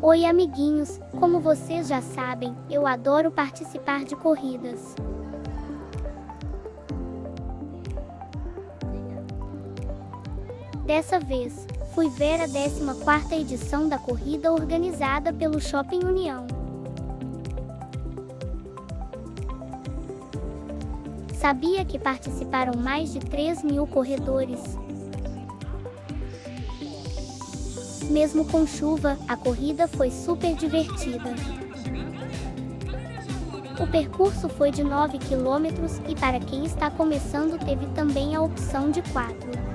Oi amiguinhos, como vocês já sabem, eu adoro participar de corridas. Dessa vez, fui ver a 14ª edição da corrida organizada pelo Shopping União. Sabia que participaram mais de 3.000 corredores? Mesmo com chuva, a corrida foi super divertida. O percurso foi de 9 km e para quem está começando teve também a opção de 4.